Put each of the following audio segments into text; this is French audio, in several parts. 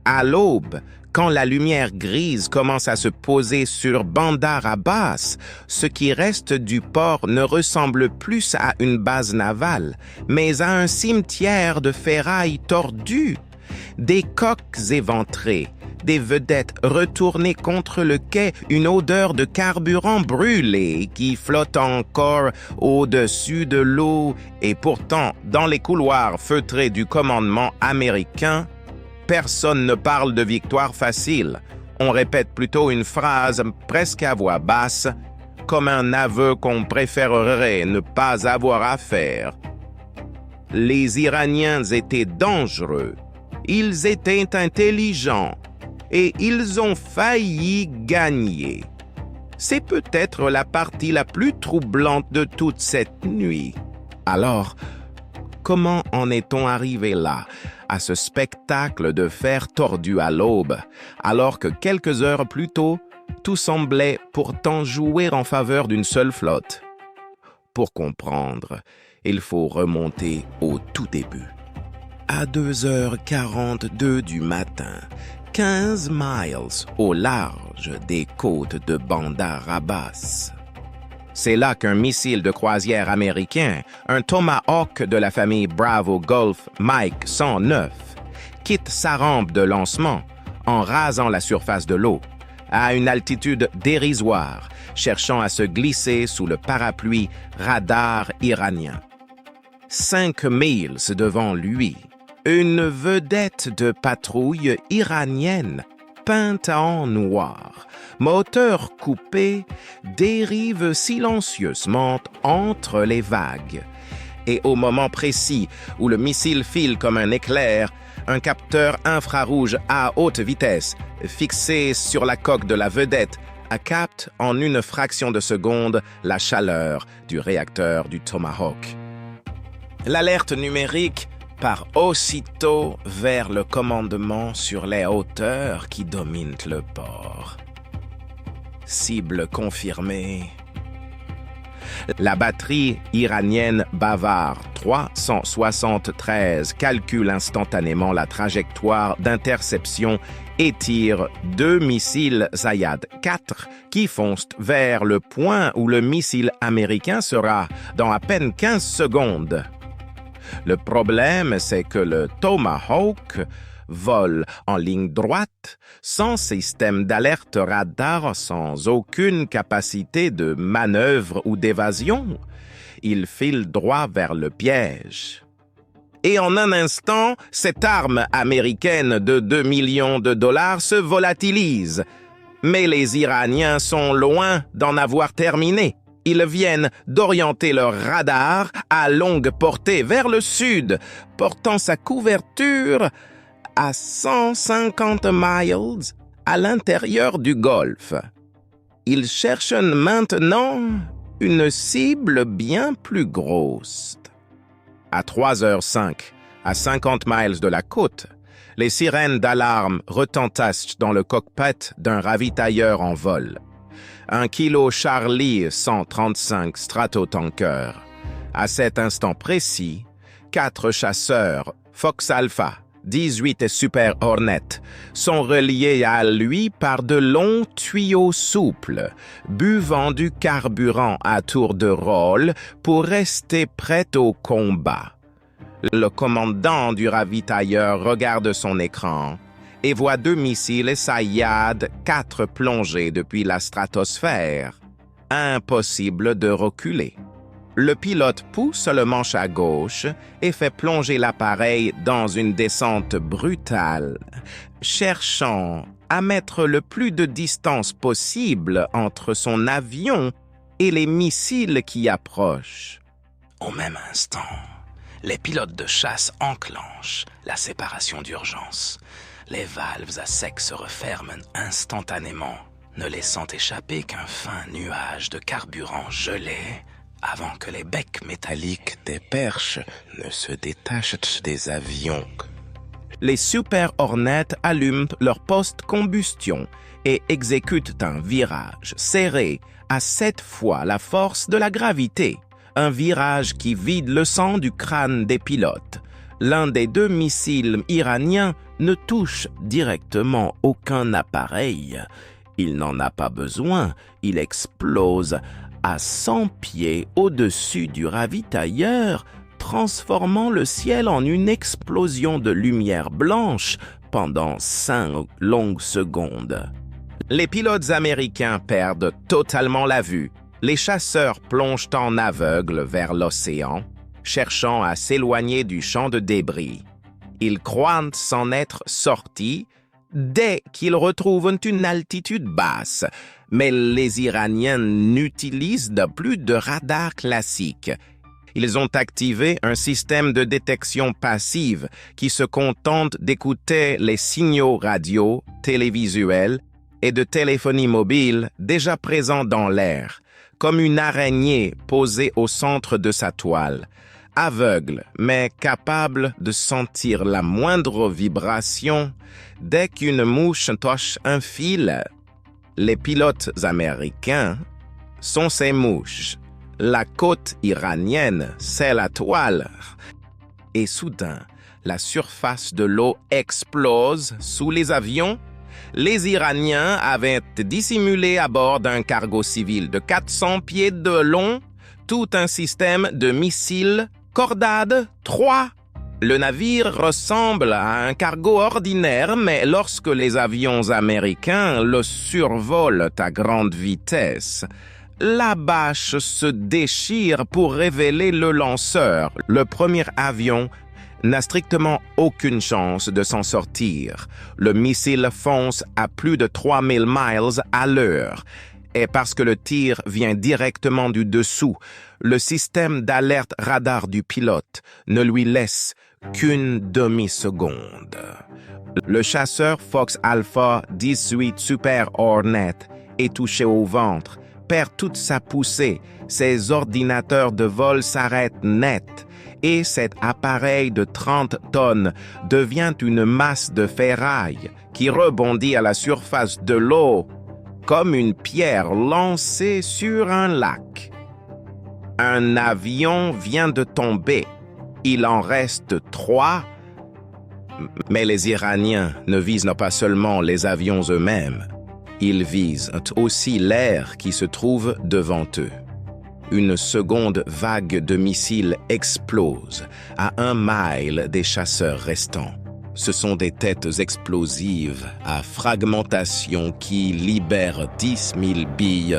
À l'aube, quand la lumière grise commence à se poser sur Bandar Abbas, ce qui reste du port ne ressemble plus à une base navale, mais à un cimetière de ferraille tordues. Des coques éventrées, des vedettes retournées contre le quai, une odeur de carburant brûlé qui flotte encore au-dessus de l'eau, et pourtant, dans les couloirs feutrés du commandement américain, personne ne parle de victoire facile. On répète plutôt une phrase presque à voix basse, comme un aveu qu'on préférerait ne pas avoir à faire. Les Iraniens étaient dangereux, ils étaient intelligents, et ils ont failli gagner. C'est peut-être la partie la plus troublante de toute cette nuit. Alors, comment en est-on arrivé là, à ce spectacle de fer tordu à l'aube, alors que quelques heures plus tôt, tout semblait pourtant jouer en faveur d'une seule flotte? Pour comprendre, il faut remonter au tout début. À 2h42 du matin, 15 miles au large des côtes de Bandar Abbas. C'est là qu'un missile de croisière américain, un Tomahawk de la famille Bravo Gulf Mike 109, quitte sa rampe de lancement en rasant la surface de l'eau, à une altitude dérisoire, cherchant à se glisser sous le parapluie radar iranien. 5 miles devant lui, une vedette de patrouille iranienne peinte en noir, moteur coupé, dérive silencieusement entre les vagues. Et au moment précis où le missile file comme un éclair, un capteur infrarouge à haute vitesse, fixé sur la coque de la vedette, capte en une fraction de seconde la chaleur du réacteur du Tomahawk. L'alerte numérique part aussitôt vers le commandement sur les hauteurs qui dominent le port. Cible confirmée. La batterie iranienne Bavar 373 calcule instantanément la trajectoire d'interception et tire 2 missiles Zayad 4 qui foncent vers le point où le missile américain sera dans à peine 15 secondes. Le problème, c'est que le Tomahawk vole en ligne droite, sans système d'alerte radar, sans aucune capacité de manœuvre ou d'évasion. Il file droit vers le piège. Et en un instant, cette arme américaine de 2 millions de dollars se volatilise. Mais les Iraniens sont loin d'en avoir terminé. Ils viennent d'orienter leur radar à longue portée vers le sud, portant sa couverture à 150 miles à l'intérieur du golfe. Ils cherchent maintenant une cible bien plus grosse. À 3h05, à 50 miles de la côte, les sirènes d'alarme retentissent dans le cockpit d'un ravitailleur en vol. Un kilo Charlie 135 Stratotanker. À cet instant précis, 4 chasseurs Fox Alpha 18 et Super Hornet sont reliés à lui par de longs tuyaux souples, buvant du carburant à tour de rôle pour rester prêts au combat. Le commandant du ravitailleur regarde son écran et voit 2 missiles Zayad 4 plongés depuis la stratosphère. Impossible de reculer. Le pilote pousse le manche à gauche et fait plonger l'appareil dans une descente brutale, cherchant à mettre le plus de distance possible entre son avion et les missiles qui approchent. Au même instant, les pilotes de chasse enclenchent la séparation d'urgence. Les valves à sec se referment instantanément, ne laissant échapper qu'un fin nuage de carburant gelé avant que les becs métalliques des perches ne se détachent des avions. Les Super Hornets allument leur post-combustion et exécutent un virage serré à 7 fois la force de la gravité. Un virage qui vide le sang du crâne des pilotes, l'un des deux missiles iraniens ne touche directement aucun appareil. Il n'en a pas besoin, il explose à 100 pieds au-dessus du ravitailleur, transformant le ciel en une explosion de lumière blanche pendant 5 longues secondes. Les pilotes américains perdent totalement la vue. Les chasseurs plongent en aveugle vers l'océan, cherchant à s'éloigner du champ de débris. Ils croient s'en être sortis dès qu'ils retrouvent une altitude basse, mais les Iraniens n'utilisent plus de radar classique. Ils ont activé un système de détection passive qui se contente d'écouter les signaux radio, télévisuels et de téléphonie mobile déjà présents dans l'air, comme une araignée posée au centre de sa toile. Aveugle, mais capable de sentir la moindre vibration dès qu'une mouche touche un fil. Les pilotes américains sont ces mouches. La côte iranienne, c'est la toile. Et soudain, la surface de l'eau explose sous les avions. Les Iraniens avaient dissimulé à bord d'un cargo civil de 400 pieds de long tout un système de missiles Cordade 3. Le navire ressemble à un cargo ordinaire, mais lorsque les avions américains le survolent à grande vitesse, la bâche se déchire pour révéler le lanceur. Le premier avion n'a strictement aucune chance de s'en sortir. Le missile fonce à plus de 3000 miles à l'heure. Et parce que le tir vient directement du dessous, le système d'alerte radar du pilote ne lui laisse qu'une demi-seconde. Le chasseur Fox Alpha 18 Super Hornet est touché au ventre, perd toute sa poussée, ses ordinateurs de vol s'arrêtent net et cet appareil de 30 tonnes devient une masse de ferraille qui rebondit à la surface de l'eau comme une pierre lancée sur un lac. Un avion vient de tomber. Il en reste 3. Mais les Iraniens ne visent pas seulement les avions eux-mêmes. Ils visent aussi l'air qui se trouve devant eux. Une seconde vague de missiles explose à 1 mile des chasseurs restants. Ce sont des têtes explosives à fragmentation qui libèrent 10 000 billes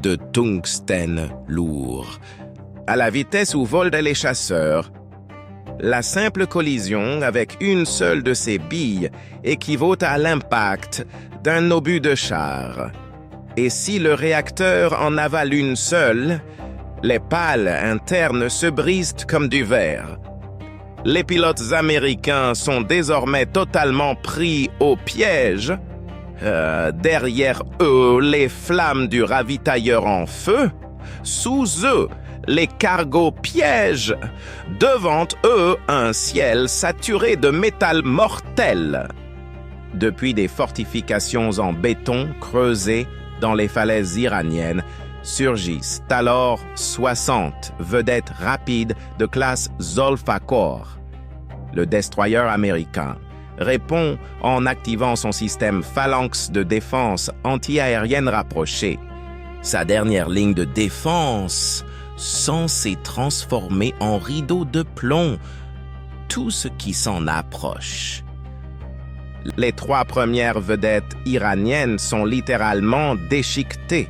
de tungstène lourd. À la vitesse où volent les chasseurs, la simple collision avec une seule de ces billes équivaut à l'impact d'un obus de char. Et si le réacteur en avale une seule, les pales internes se brisent comme du verre. Les pilotes américains sont désormais totalement pris au piège. Derrière eux, les flammes du ravitailleur en feu. Sous eux, les cargos pièges. Devant eux, un ciel saturé de métal mortel. Depuis des fortifications en béton creusées dans les falaises iraniennes, surgissent alors 60 vedettes rapides de classe Zolfakor. Le destroyer américain répond en activant son système Phalanx de défense antiaérienne rapprochée. Sa dernière ligne de défense censée transformer en rideau de plomb tout ce qui s'en approche. Les 3 premières vedettes iraniennes sont littéralement déchiquetées.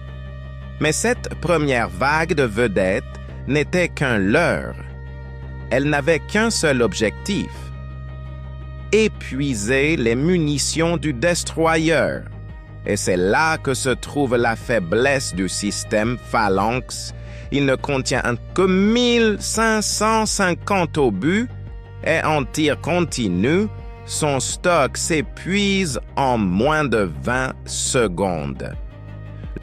Mais cette première vague de vedettes n'était qu'un leurre. Elle n'avait qu'un seul objectif: épuiser les munitions du destroyer. Et c'est là que se trouve la faiblesse du système Phalanx. Il ne contient que 1550 obus et en tir continu, son stock s'épuise en moins de 20 secondes.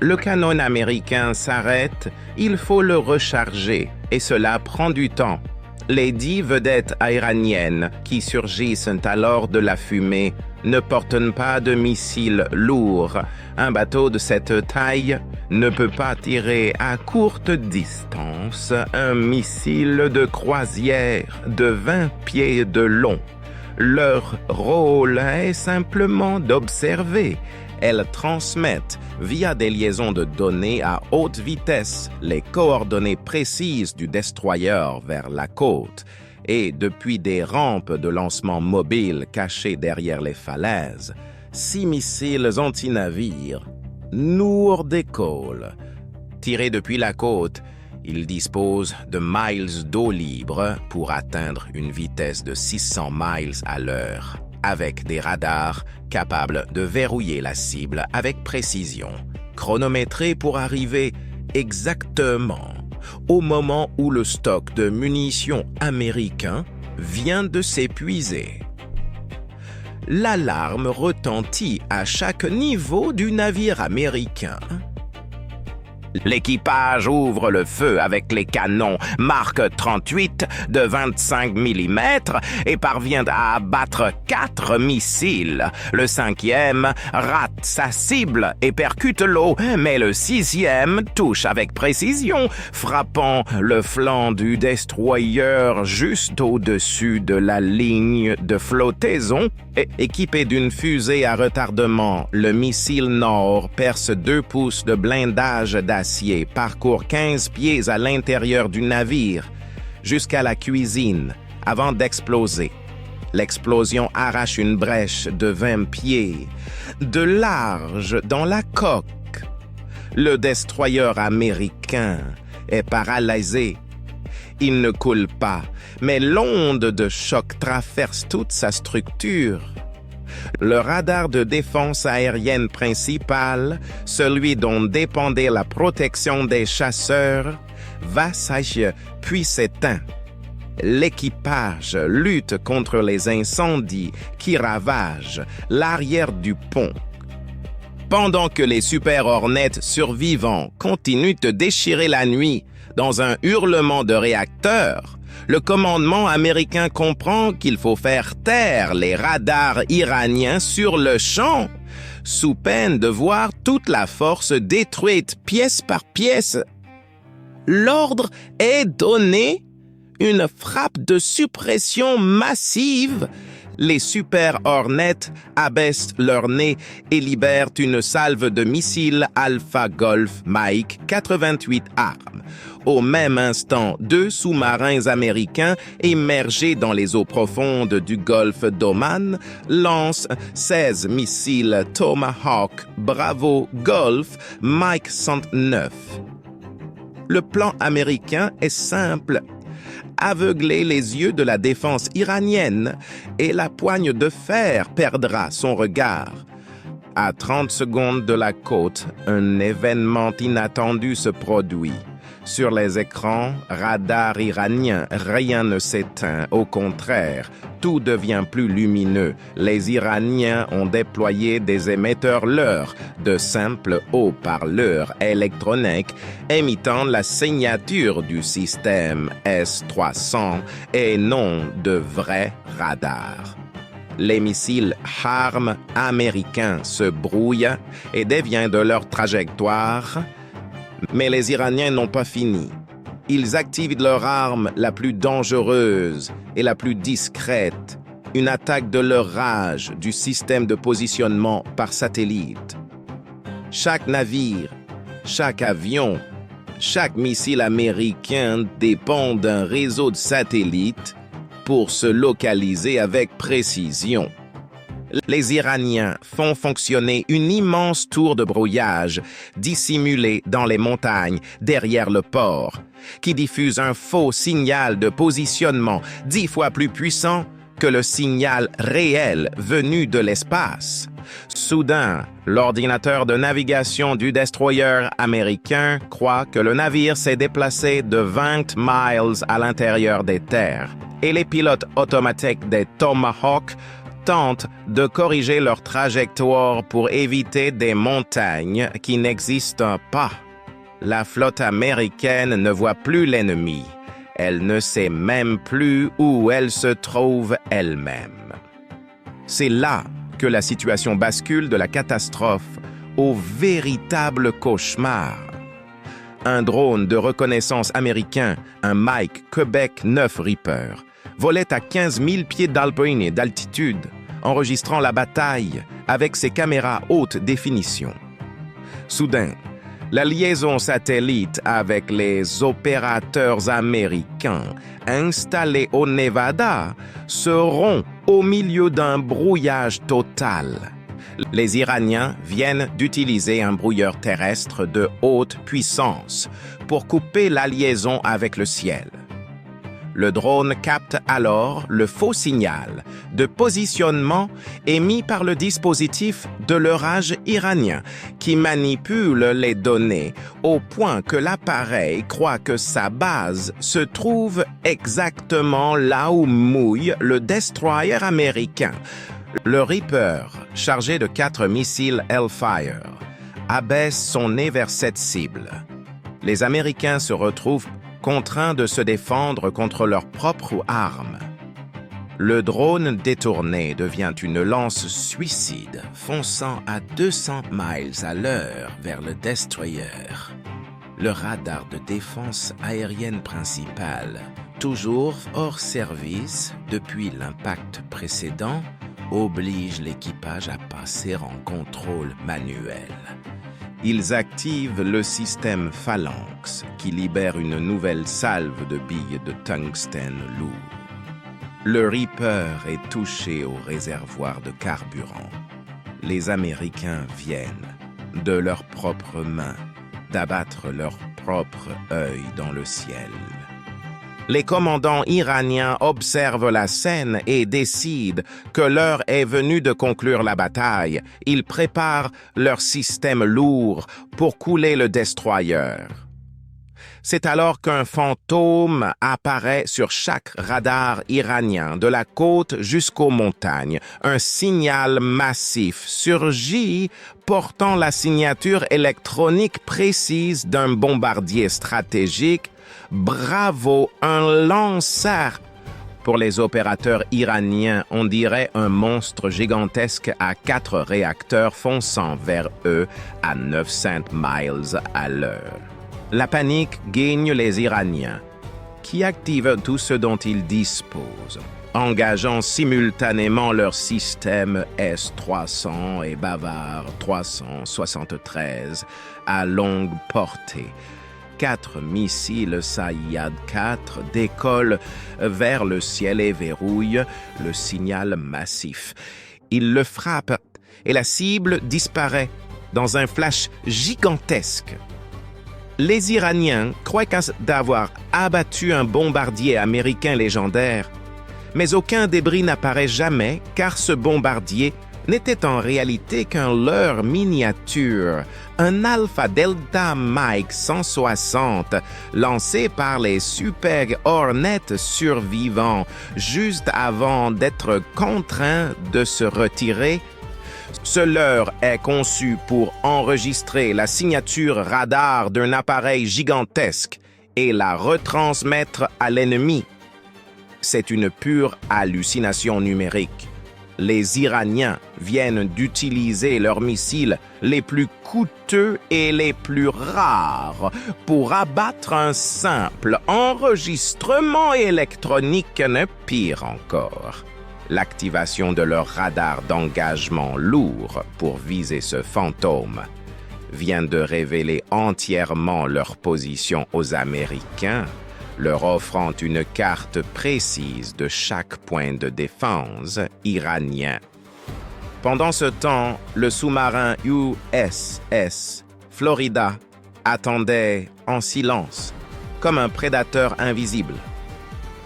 Le canon américain s'arrête, il faut le recharger et cela prend du temps. Les 10 vedettes iraniennes qui surgissent alors de la fumée ne portent pas de missiles lourds. Un bateau de cette taille ne peut pas tirer à courte distance un missile de croisière de 20 pieds de long. Leur rôle est simplement d'observer. Elles transmettent, via des liaisons de données à haute vitesse, les coordonnées précises du destroyer vers la côte. Et depuis des rampes de lancement mobiles cachées derrière les falaises, 6 missiles anti-navires nous décollent. Tirés depuis la côte, ils disposent de miles d'eau libre pour atteindre une vitesse de 600 miles à l'heure, avec des radars capables de verrouiller la cible avec précision, chronométrés pour arriver exactement au moment où le stock de munitions américain vient de s'épuiser. L'alarme retentit à chaque niveau du navire américain. L'équipage ouvre le feu avec les canons Mark 38 de 25 mm et parvient à abattre 4 missiles. Le 5e rate sa cible et percute l'eau, mais le 6e touche avec précision, frappant le flanc du destroyer juste au-dessus de la ligne de flottaison. Et équipé d'une fusée à retardement, le missile Nord perce 2 pouces de blindage d'acier, parcourt 15 pieds à l'intérieur du navire, jusqu'à la cuisine, avant d'exploser. L'explosion arrache une brèche de 20 pieds de large dans la coque. Le destroyer américain est paralysé. Il ne coule pas, mais l'onde de choc traverse toute sa structure. Le radar de défense aérienne principal, celui dont dépendait la protection des chasseurs, vacille puis s'éteint. L'équipage lutte contre les incendies qui ravagent l'arrière du pont. Pendant que les Super Hornets survivants continuent de déchirer la nuit dans un hurlement de réacteurs, le commandement américain comprend qu'il faut faire taire les radars iraniens sur le champ, sous peine de voir toute la force détruite pièce par pièce. L'ordre est donné, une frappe de suppression massive. Les Super Hornets abaissent leur nez et libèrent une salve de missiles Alpha Golf Mike 88 armes. Au même instant, 2 sous-marins américains émergés dans les eaux profondes du golfe d'Oman lancent 16 missiles Tomahawk Bravo Golf Mike 109. Le plan américain est simple. Aveugler les yeux de la défense iranienne et la poigne de fer perdra son regard. À 30 secondes de la côte, un événement inattendu se produit. Sur les écrans radars iraniens, rien ne s'éteint. Au contraire, tout devient plus lumineux. Les Iraniens ont déployé des émetteurs leurres, de simples haut-parleurs électroniques émettant la signature du système S-300 et non de vrais radars. Les missiles HARM américains se brouillent et déviennent de leur trajectoire. Mais les Iraniens n'ont pas fini. Ils activent leur arme la plus dangereuse et la plus discrète, une attaque de leur rage du système de positionnement par satellite. Chaque navire, chaque avion, chaque missile américain dépend d'un réseau de satellites pour se localiser avec précision. Les Iraniens font fonctionner une immense tour de brouillage dissimulée dans les montagnes derrière le port, qui diffuse un faux signal de positionnement 10 fois plus puissant que le signal réel venu de l'espace. Soudain, l'ordinateur de navigation du destroyer américain croit que le navire s'est déplacé de 20 miles à l'intérieur des terres, et les pilotes automatiques des Tomahawk tentent de corriger leur trajectoire pour éviter des montagnes qui n'existent pas. La flotte américaine ne voit plus l'ennemi. Elle ne sait même plus où elle se trouve elle-même. C'est là que la situation bascule de la catastrophe au véritable cauchemar. Un drone de reconnaissance américain, un Mike Québec 9 Reaper, volait à 15 000 pieds d'altitude, enregistrant la bataille avec ses caméras haute définition. Soudain, la liaison satellite avec les opérateurs américains installés au Nevada se rompt au milieu d'un brouillage total. Les Iraniens viennent d'utiliser un brouilleur terrestre de haute puissance pour couper la liaison avec le ciel. Le drone capte alors le faux signal de positionnement émis par le dispositif de leurrage iranien qui manipule les données au point que l'appareil croit que sa base se trouve exactement là où mouille le destroyer américain. Le Reaper, chargé de 4 missiles Hellfire, abaisse son nez vers cette cible. Les Américains se retrouvent contraints de se défendre contre leurs propres armes. Le drone détourné devient une lance suicide, fonçant à 200 miles à l'heure vers le destroyer. Le radar de défense aérienne principal, toujours hors service depuis l'impact précédent, oblige l'équipage à passer en contrôle manuel. Ils activent le système Phalanx qui libère une nouvelle salve de billes de tungstène lourd. Le Reaper est touché au réservoir de carburant. Les Américains viennent, de leurs propres mains, d'abattre leur propre œil dans le ciel. Les commandants iraniens observent la scène et décident que l'heure est venue de conclure la bataille. Ils préparent leur système lourd pour couler le destroyer. C'est alors qu'un fantôme apparaît sur chaque radar iranien, de la côte jusqu'aux montagnes. Un signal massif surgit portant la signature électronique précise d'un bombardier stratégique. Bravo, un lanceur! Pour les opérateurs iraniens, on dirait un monstre gigantesque à 4 réacteurs fonçant vers eux à 900 miles à l'heure. La panique gagne les Iraniens, qui activent tout ce dont ils disposent, engageant simultanément leurs systèmes S-300 et Bavard 373 à longue portée. 4 missiles Saïad 4 décollent vers le ciel et verrouillent le signal massif. Ils le frappent et la cible disparaît dans un flash gigantesque. Les Iraniens croient d'avoir abattu un bombardier américain légendaire, mais aucun débris n'apparaît jamais car ce bombardier n'était en réalité qu'un leurre miniature, un Alpha Delta Mike 160 lancé par les Super Hornets survivants juste avant d'être contraints de se retirer. Ce leurre est conçu pour enregistrer la signature radar d'un appareil gigantesque et la retransmettre à l'ennemi. C'est une pure hallucination numérique. Les Iraniens viennent d'utiliser leurs missiles les plus coûteux et les plus rares pour abattre un simple enregistrement électronique, pire encore. L'activation de leur radar d'engagement lourd pour viser ce fantôme vient de révéler entièrement leur position aux Américains, leur offrant une carte précise de chaque point de défense iranien. Pendant ce temps, le sous-marin USS Florida attendait en silence, comme un prédateur invisible.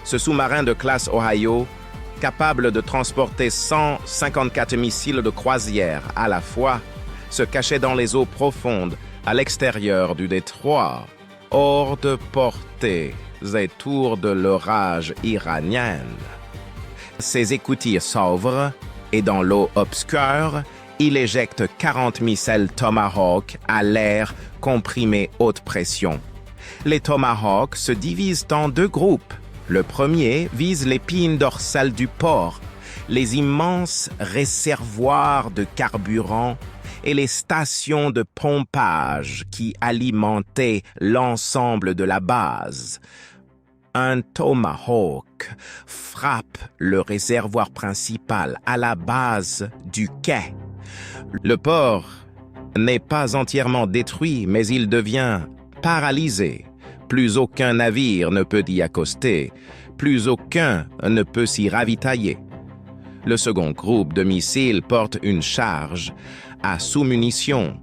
Ce sous-marin de classe Ohio, capable de transporter 154 missiles de croisière à la fois, se cachait dans les eaux profondes à l'extérieur du détroit, hors de portée et tour de l'orage iranienne. Ses écoutilles s'ouvrent et dans l'eau obscure, il éjecte 40 missiles Tomahawk à l'air comprimé haute pression. Les Tomahawks se divisent en 2 groupes. Le premier vise l'épine dorsale du port, les immenses réservoirs de carburant et les stations de pompage qui alimentaient l'ensemble de la base. Un Tomahawk frappe le réservoir principal à la base du quai. Le port n'est pas entièrement détruit, mais il devient paralysé. Plus aucun navire ne peut y accoster, plus aucun ne peut s'y ravitailler. Le second groupe de missiles porte une charge à sous-munitions.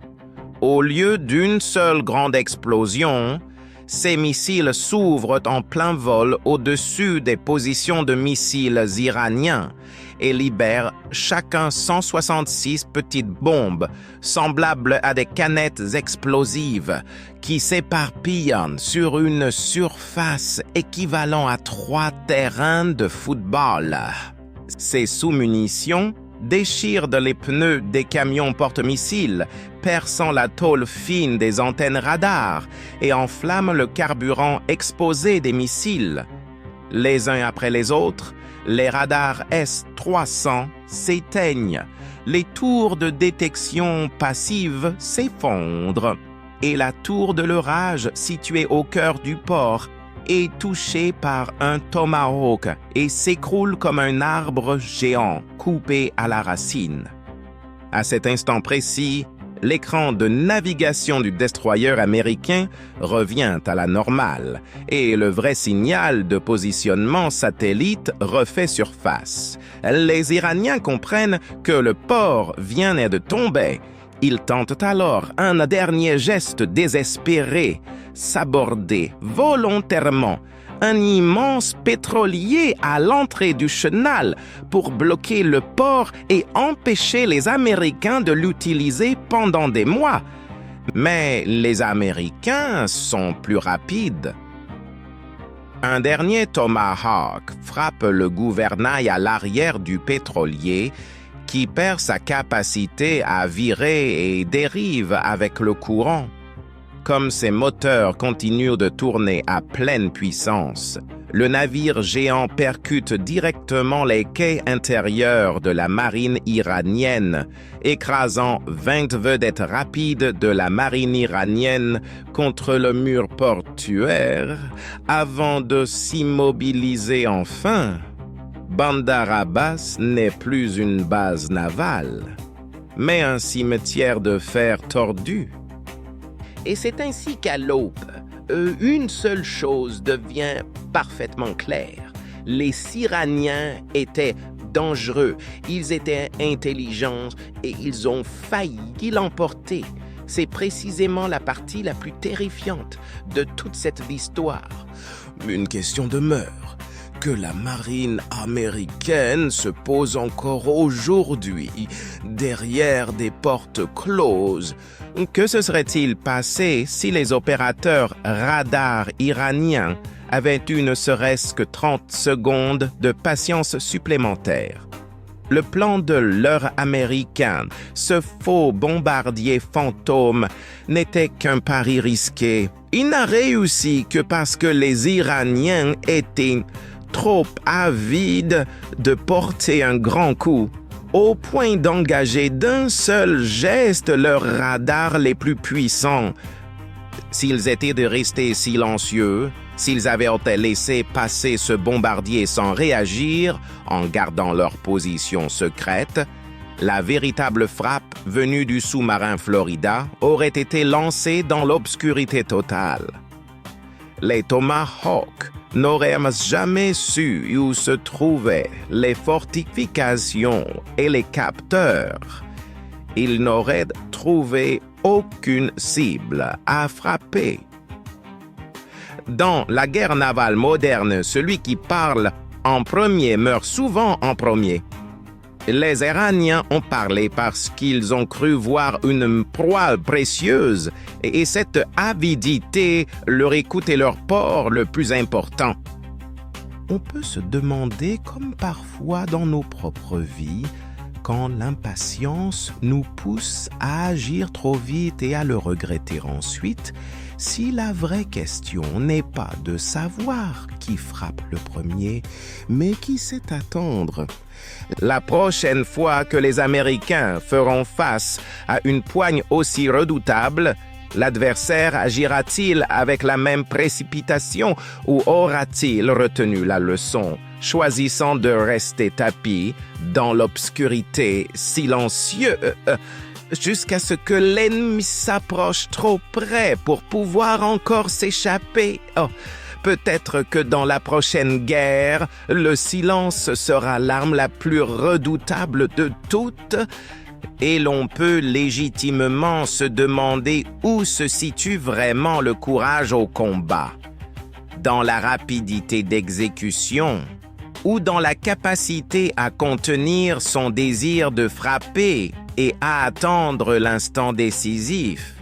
Au lieu d'une seule grande explosion, ces missiles s'ouvrent en plein vol au-dessus des positions de missiles iraniens et libèrent chacun 166 petites bombes semblables à des canettes explosives qui s'éparpillent sur une surface équivalente à 3 terrains de football. Ces sous-munitions déchirent les pneus des camions porte-missiles, perçant la tôle fine des antennes radars et enflamment le carburant exposé des missiles. Les uns après les autres, les radars S-300 s'éteignent, les tours de détection passive s'effondrent et la tour de l'orage située au cœur du port est touchée par un Tomahawk et s'écroule comme un arbre géant coupé à la racine. À cet instant précis, l'écran de navigation du destroyer américain revient à la normale et le vrai signal de positionnement satellite refait surface. Les Iraniens comprennent que le port vient de tomber. Ils tentent alors un dernier geste désespéré, s'aborder volontairement un immense pétrolier à l'entrée du chenal pour bloquer le port et empêcher les Américains de l'utiliser pendant des mois. Mais les Américains sont plus rapides. Un dernier Tomahawk frappe le gouvernail à l'arrière du pétrolier qui perd sa capacité à virer et dérive avec le courant. Comme ses moteurs continuent de tourner à pleine puissance, le navire géant percute directement les quais intérieurs de la marine iranienne, écrasant 20 vedettes rapides de la marine iranienne contre le mur portuaire avant de s'immobiliser enfin. Bandar Abbas n'est plus une base navale, mais un cimetière de fer tordu. Et c'est ainsi qu'à l'aube, une seule chose devient parfaitement claire. Les Iraniens étaient dangereux, ils étaient intelligents et ils ont failli l'emporter. C'est précisément la partie la plus terrifiante de toute cette histoire. Une question demeure que la marine américaine se pose encore aujourd'hui derrière des portes closes. Que se serait-il passé si les opérateurs radars iraniens avaient eu ne serait-ce que 30 secondes de patience supplémentaire? Le plan de l'heure américaine, ce faux bombardier fantôme, n'était qu'un pari risqué. Il n'a réussi que parce que les Iraniens étaient trop avides de porter un grand coup, au point d'engager d'un seul geste leurs radars les plus puissants. S'ils étaient de rester silencieux, s'ils avaient laissé passer ce bombardier sans réagir, en gardant leur position secrète, la véritable frappe venue du sous-marin Florida aurait été lancée dans l'obscurité totale. Les Tomahawks n'auraient jamais su où se trouvaient les fortifications et les capteurs. Ils n'auraient trouvé aucune cible à frapper. Dans la guerre navale moderne, celui qui parle en premier meurt souvent en premier. Les Iraniens ont parlé parce qu'ils ont cru voir une proie précieuse et cette avidité leur ait coûté leur port le plus important. On peut se demander, comme parfois dans nos propres vies, quand l'impatience nous pousse à agir trop vite et à le regretter ensuite, si la vraie question n'est pas de savoir qui frappe le premier, mais qui sait attendre. La prochaine fois que les Américains feront face à une poigne aussi redoutable, l'adversaire agira-t-il avec la même précipitation ou aura-t-il retenu la leçon, choisissant de rester tapi dans l'obscurité silencieux jusqu'à ce que l'ennemi s'approche trop près pour pouvoir encore s'échapper? Oh, peut-être que dans la prochaine guerre, le silence sera l'arme la plus redoutable de toutes, et l'on peut légitimement se demander où se situe vraiment le courage au combat. Dans la rapidité d'exécution ou dans la capacité à contenir son désir de frapper et à attendre l'instant décisif?